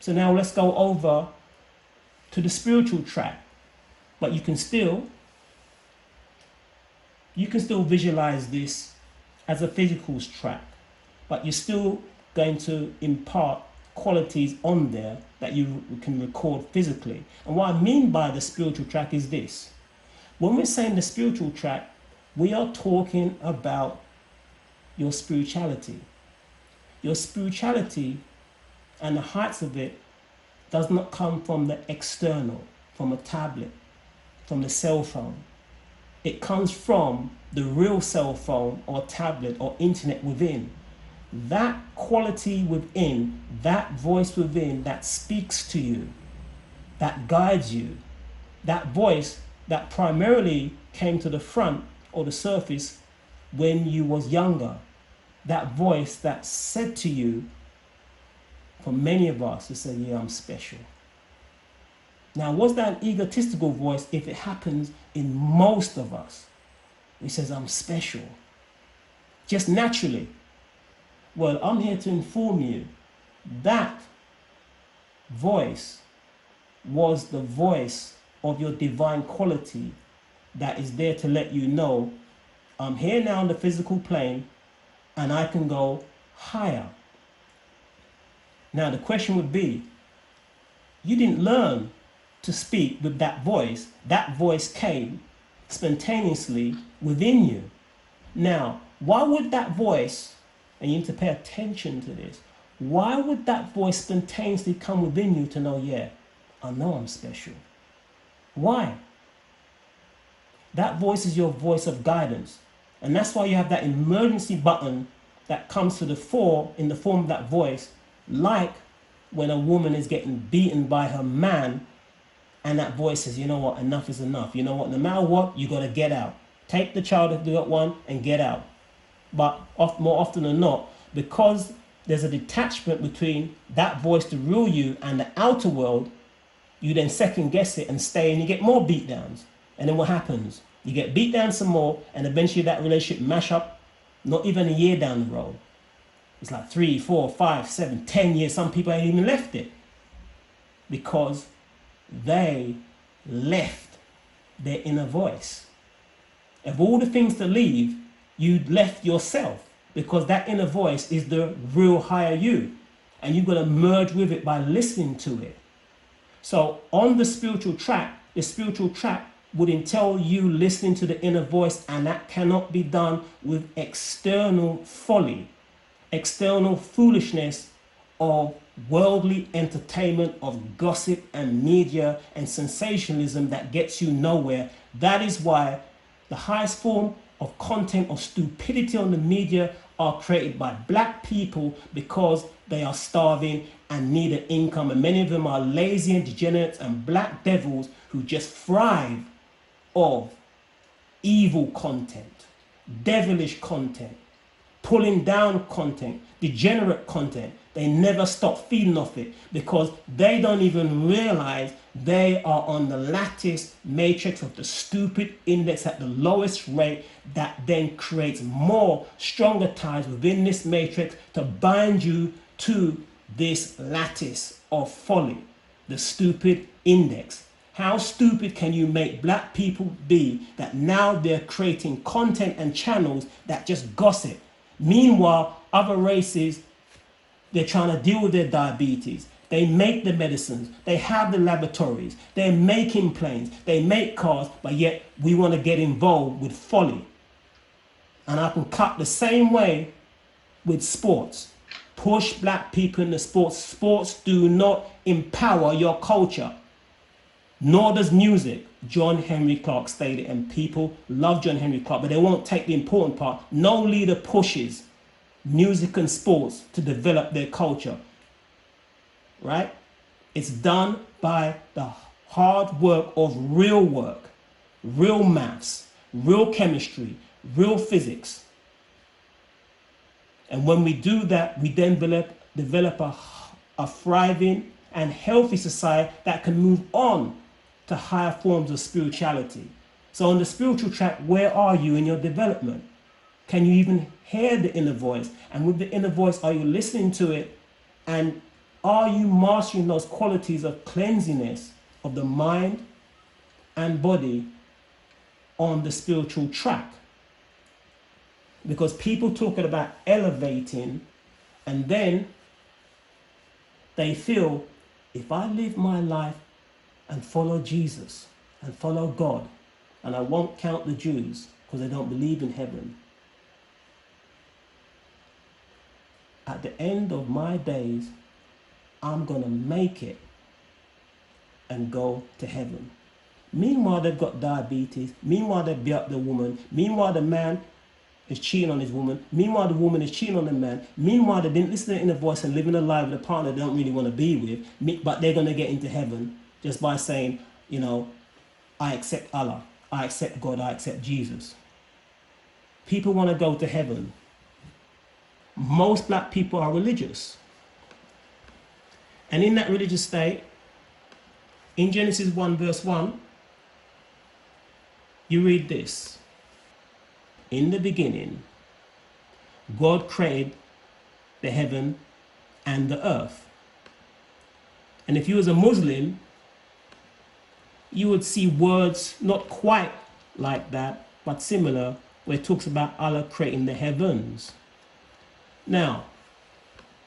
So now let's go over to the spiritual track. But you can still visualize this as a physical track, but you're still going to impart qualities on there that you can record physically. And what I mean by the spiritual track is this. When we're saying the spiritual track, we are talking about your spirituality. Your spirituality and the heights of it does not come from the external, from a tablet, from the cell phone. It comes from the real cell phone or tablet or internet within. That quality within, that voice within that speaks to you, that guides you, that voice that primarily came to the front or the surface when you was younger, that voice that said to you, for many of us, to say, yeah, I'm special. Now, was that an egotistical voice if it happens in most of us? It says, I'm special. Just naturally. Well, I'm here to inform you that voice was the voice of your divine quality that is there to let you know, I'm here now on the physical plane and I can go higher. Now, the question would be, you didn't learn to speak with that voice. That voice came spontaneously within you. Now, why would that voice, and you need to pay attention to this, why would that voice spontaneously come within you to know, yeah, I know I'm special? Why? That voice is your voice of guidance. And that's why you have that emergency button that comes to the fore in the form of that voice, like when a woman is getting beaten by her man and that voice says, you know what, enough is enough. You know what, no matter what, you got to get out. Take the child if you got one and get out. But more often than not, because there's a detachment between that voice, the real you, and the outer world, you then second guess it and stay and you get more beat downs. And then what happens? You get beat down some more and eventually that relationship mash up, not even a year down the road. It's like 3, 4, 5, 7, 10 years. Some people ain't even left it because they left their inner voice. Of all the things to leave, you left yourself because that inner voice is the real higher you. And you've got to merge with it by listening to it. So on the spiritual track would entail you listening to the inner voice, and that cannot be done with external folly, external foolishness of worldly entertainment, of gossip and media and sensationalism that gets you nowhere. That is why the highest form of content of stupidity on the media are created by black people because they are starving and need an income, and many of them are lazy and degenerates and black devils who just thrive of evil content, devilish content, pulling down content, degenerate content. They never stop feeding off it because they don't even realize they are on the lattice matrix of the stupid index at the lowest rate that then creates more stronger ties within this matrix to bind you to this lattice of folly, the stupid index. How stupid can you make black people be that now they're creating content and channels that just gossip? Meanwhile, other races, they're trying to deal with their diabetes. They make the medicines. They have the laboratories. They're making planes. They make cars, but yet we want to get involved with folly. And I can cut the same way with sports. Push black people in the sports. Sports do not empower your culture. Nor does music. John Henry Clark stated, and people love John Henry Clark, but they won't take the important part. No leader pushes music and sports to develop their culture. Right? It's done by the hard work of real maths, real chemistry, real physics. And when we do that, we then develop a thriving and healthy society that can move on to higher forms of spirituality. So on the spiritual track, where are you in your development? Can you even hear the inner voice? And with the inner voice, are you listening to it and Are you mastering those qualities of cleanliness of the mind and body on the spiritual track? Because people talking about elevating, and then they feel, if I live my life and follow Jesus and follow God, and I won't count the Jews because they don't believe in heaven, at the end of my days, I'm going to make it and go to heaven. Meanwhile, they've got diabetes. Meanwhile, they beat up the woman. Meanwhile, the man is cheating on his woman. Meanwhile, the woman is cheating on the man. Meanwhile, they didn't listen to the inner voice and living a life with a partner they don't really want to be with, but they're going to get into heaven just by saying, you know, I accept Allah, I accept God, I accept Jesus. People want to go to heaven. Most black people are religious. And in that religious state, in Genesis 1 verse 1, you read this. In the beginning, God created the heaven and the earth. And if you was a Muslim, you would see words not quite like that, but similar, where it talks about Allah creating the heavens. Now,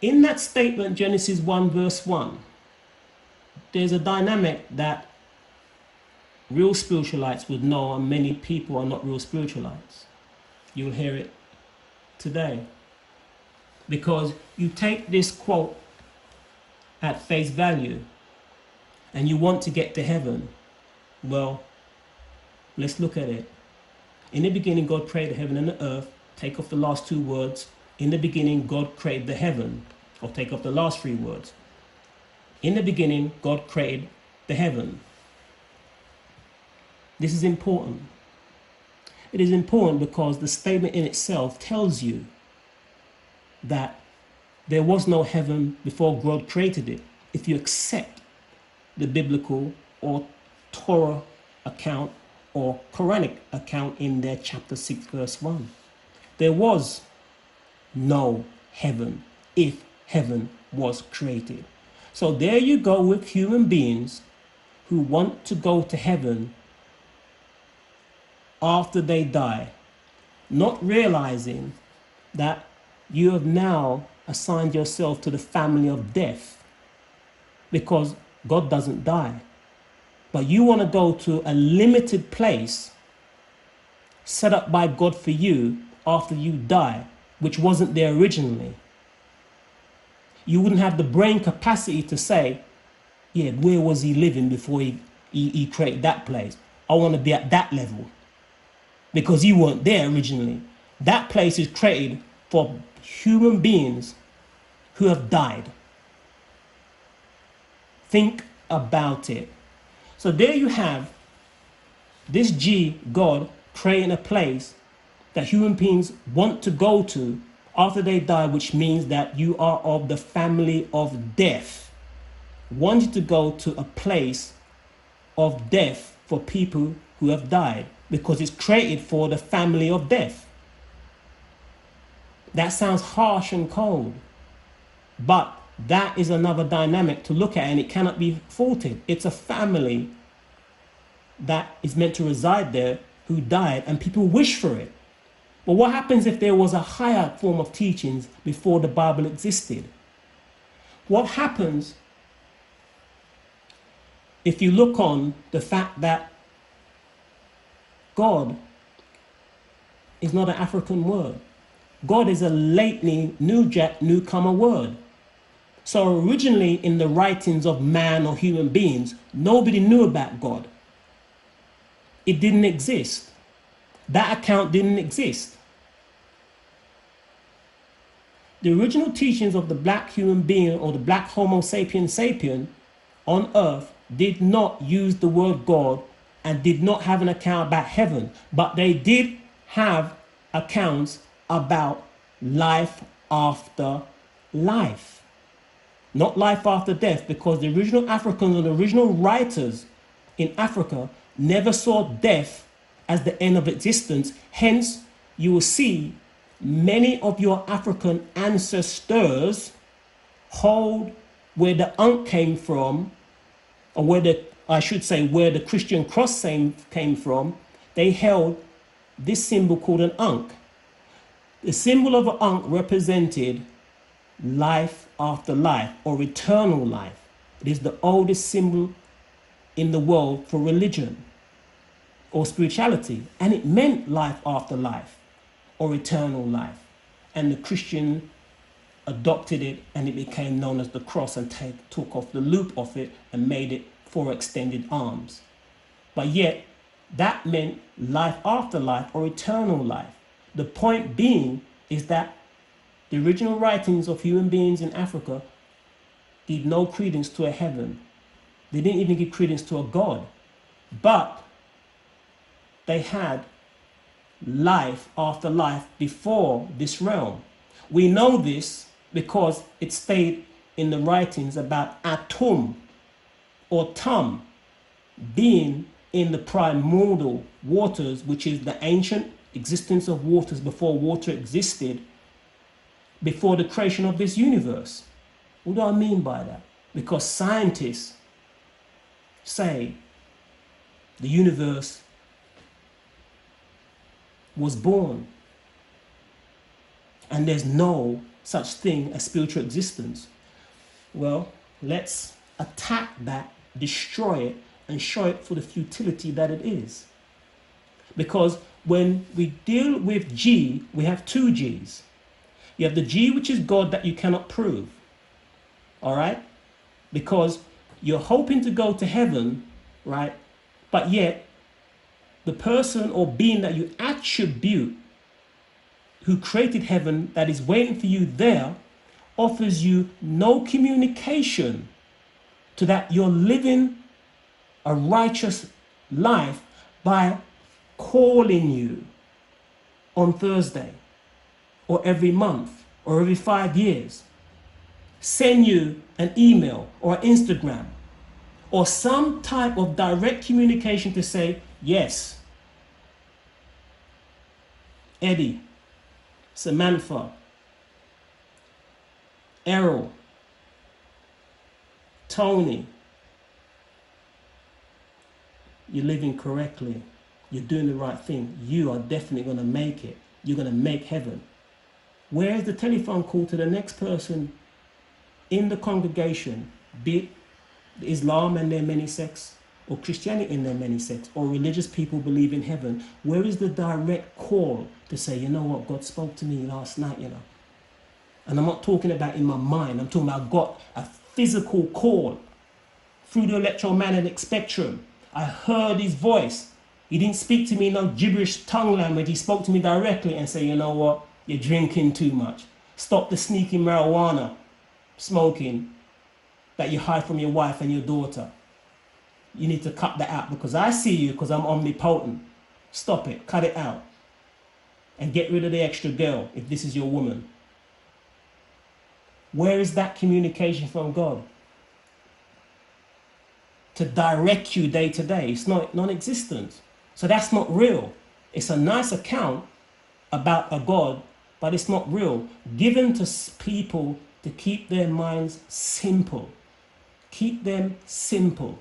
in that statement, Genesis 1 verse 1, there's a dynamic that real spiritualites would know, and many people are not real spiritualites. You'll hear it today. Because you take this quote at face value and you want to get to heaven. Well, let's look at it. In the beginning, God created heaven and the earth. Take off the last two words. In the beginning, God created the heaven. Or take off the last three words. In the beginning, God created the heaven. This is important. It is important because the statement in itself tells you that there was no heaven before God created it. If you accept the biblical or Torah account or Quranic account in their chapter 6 verse 1. There was no heaven if heaven was created. So there you go with human beings who want to go to heaven after they die, not realizing that you have now assigned yourself to the family of death, because God doesn't die. But you want to go to a limited place set up by God for you after you die, which wasn't there originally. You wouldn't have the brain capacity to say, yeah, where was he living before he created that place? I want to be at that level. Because you weren't there originally. That place is created for human beings who have died. Think about it. So there you have this God creating a place that human beings want to go to after they die, which means that you are of the family of death. Wanting to go to a place of death for people who have died, because it's created for the family of death. That sounds harsh and cold, but that is another dynamic to look at, and it cannot be faulted. It's a family that is meant to reside there who died, and people wish for it. But what happens if there was a higher form of teachings before the Bible existed? What happens if you look on the fact that God is not an African word? God is a lately newcomer word. So originally in the writings of man or human beings, nobody knew about God. It didn't exist. That account didn't exist. The original teachings of the black human being or the black Homo sapiens sapien on earth did not use the word God and did not have an account about heaven, but they did have accounts about life after life. Not life after death, because the original Africans and the original writers in Africa never saw death as the end of existence. Hence, you will see many of your African ancestors hold where the Ankh came from, or I should say, where the Christian cross came from, they held this symbol called an Ankh. The symbol of an Ankh represented life after life, or eternal life. It is the oldest symbol in the world for religion or spirituality, and it meant life after life or eternal life. And the Christian adopted it, and it became known as the cross, and took off the loop of it and made it 4 extended arms. But yet that meant life after life or eternal life. The point being is that the original writings of human beings in Africa gave no credence to a heaven. They didn't even give credence to a God. But they had life after life before this realm. We know this because it stayed in the writings about Atum or Tum being in the primordial waters, which is the ancient existence of waters before water existed, before the creation of this universe. What do I mean by that? Because scientists say the universe was born and there's no such thing as spiritual existence. Well, let's attack that, destroy it, and show it for the futility that it is. Because when we deal with G, we have 2 G's. You have the G, which is God, that you cannot prove. All right? Because you're hoping to go to heaven, right? But yet, the person or being that you attribute who created heaven, that is waiting for you there, offers you no communication to that you're living a righteous life by calling you on Thursday, or every month, or every 5 years, send you an email or an Instagram, or some type of direct communication to say, yes, Eddie, Samantha, Errol, Tony, you're living correctly. You're doing the right thing. You are definitely going to make it. You're going to make heaven. Where is the telephone call to the next person in the congregation, be it Islam and their many sects, or Christianity in their many sects, or religious people believe in heaven? Where is the direct call to say, you know what, God spoke to me last night, you know? And I'm not talking about in my mind. I'm talking about God, a physical call through the electromagnetic spectrum. I heard his voice. He didn't speak to me in no gibberish tongue language. He spoke to me directly and said, you know what, you're drinking too much. Stop the sneaking marijuana smoking that you hide from your wife and your daughter. You need to cut that out because I see you, because I'm omnipotent. Stop it, cut it out. And get rid of the extra girl if this is your woman. Where is that communication from God? To direct you day to day. It's not non-existent. So that's not real. It's a nice account about a God, but it's not real. Given to people to keep their minds simple. Keep them simple.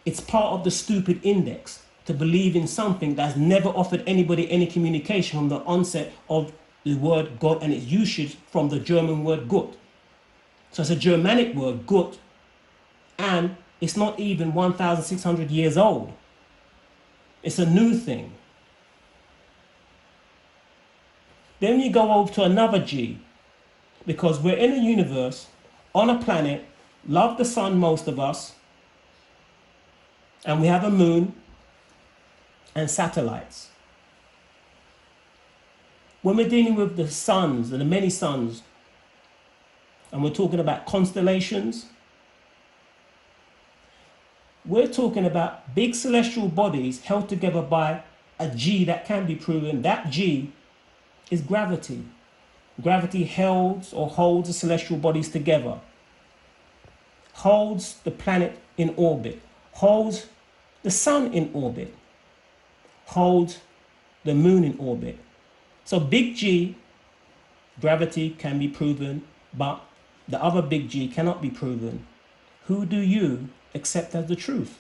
It's part of the stupid index to believe in something that's never offered anybody any communication from the onset of the word God and its usage from the German word Gott. So it's a Germanic word, Gott, and it's not even 1,600 years old. It's a new thing. Then you go over to another G, because we're in a universe, on a planet, love the sun, most of us, and we have a moon and satellites. When we're dealing with the suns and the many suns, and we're talking about constellations, we're talking about big celestial bodies held together by a G that can be proven. That G is gravity. Gravity holds the celestial bodies together, holds the planet in orbit, holds the sun in orbit, holds the moon in orbit. So big G, gravity can be proven, but the other big G cannot be proven, who do you accept as the truth?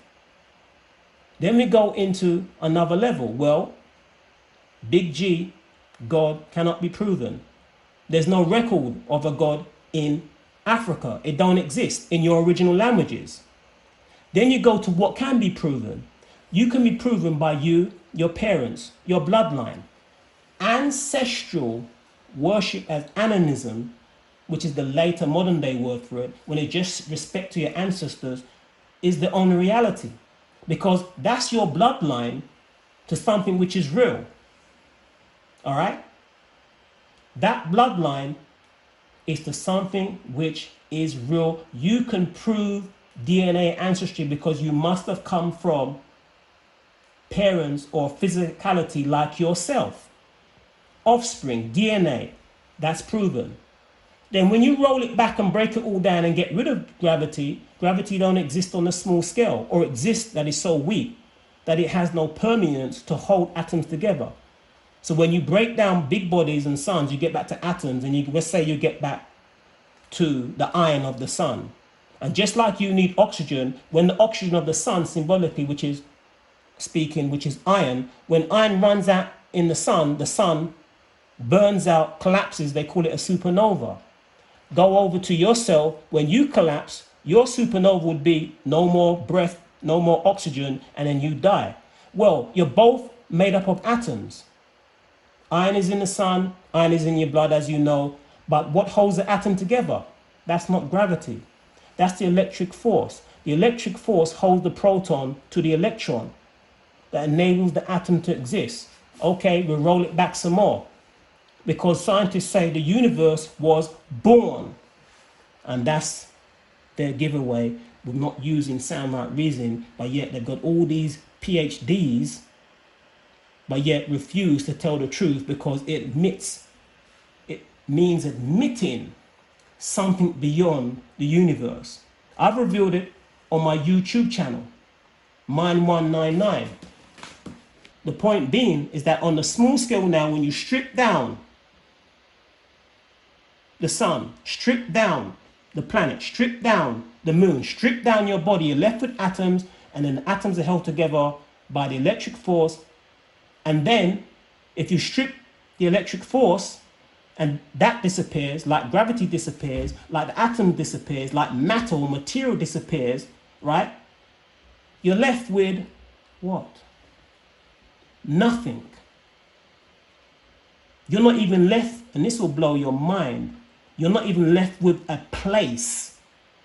Then we go into another level. Well, big G, God cannot be proven. There's no record of a God in Africa. It don't exist in your original languages. Then you go to what can be proven. You can be proven by you, your parents, your bloodline. Ancestral worship as Ananism, which is the later modern day word for it, when it just respect to your ancestors, is the only reality. Because that's your bloodline to something which is real. All right? That bloodline is to something which is real. You can prove DNA ancestry because you must have come from parents or physicality like yourself. Offspring, DNA, that's proven. Then when you roll it back and break it all down and get rid of gravity, gravity don't exist on a small scale, or exists that is so weak that it has no permeance to hold atoms together. So when you break down big bodies and suns, you get back to atoms, and let's say you get back to the iron of the sun. And just like you need oxygen, when the oxygen of the sun symbolically, which is iron, when iron runs out in the sun burns out, collapses, they call it a supernova. Go over to your cell, when you collapse, your supernova would be no more breath, no more oxygen, and then you die. Well, you're both made up of atoms. Iron is in the sun, iron is in your blood, as you know, but what holds the atom together? That's not gravity. That's the electric force. The electric force holds the proton to the electron that enables the atom to exist. Okay, we'll roll it back some more. Because scientists say the universe was born. And that's their giveaway with not using sound right reasoning, but yet they've got all these PhDs, but yet refuse to tell the truth because it means admitting something beyond the universe. I've revealed it on my YouTube channel, Mind199. The point being is that on the small scale now, when you strip down the sun, strip down the planet, strip down the moon, strip down your body, you're left with atoms, and then the atoms are held together by the electric force. And then if you strip the electric force and that disappears, like gravity disappears, like the atom disappears, like matter or material disappears, right? You're left with what? Nothing. You're not even left, and this will blow your mind, you're not even left with a place.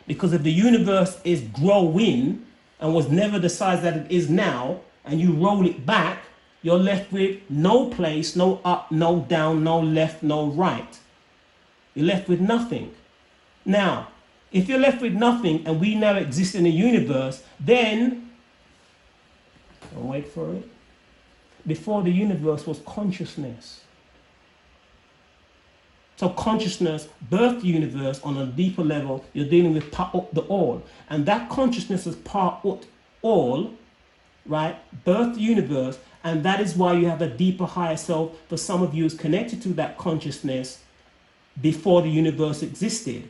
Because if the universe is growing and was never the size that it is now, and you roll it back, you're left with no place, no up, no down, no left, no right. You're left with nothing. Now, if you're left with nothing and we now exist in the universe, then, I'll wait for it. Before the universe was consciousness. So consciousness birthed the universe on a deeper level. You're dealing with Pa'ut the all. And that consciousness is Pa'ut all, right? Birthed the universe. And that is why you have a deeper, higher self. For some of you is connected to that consciousness before the universe existed.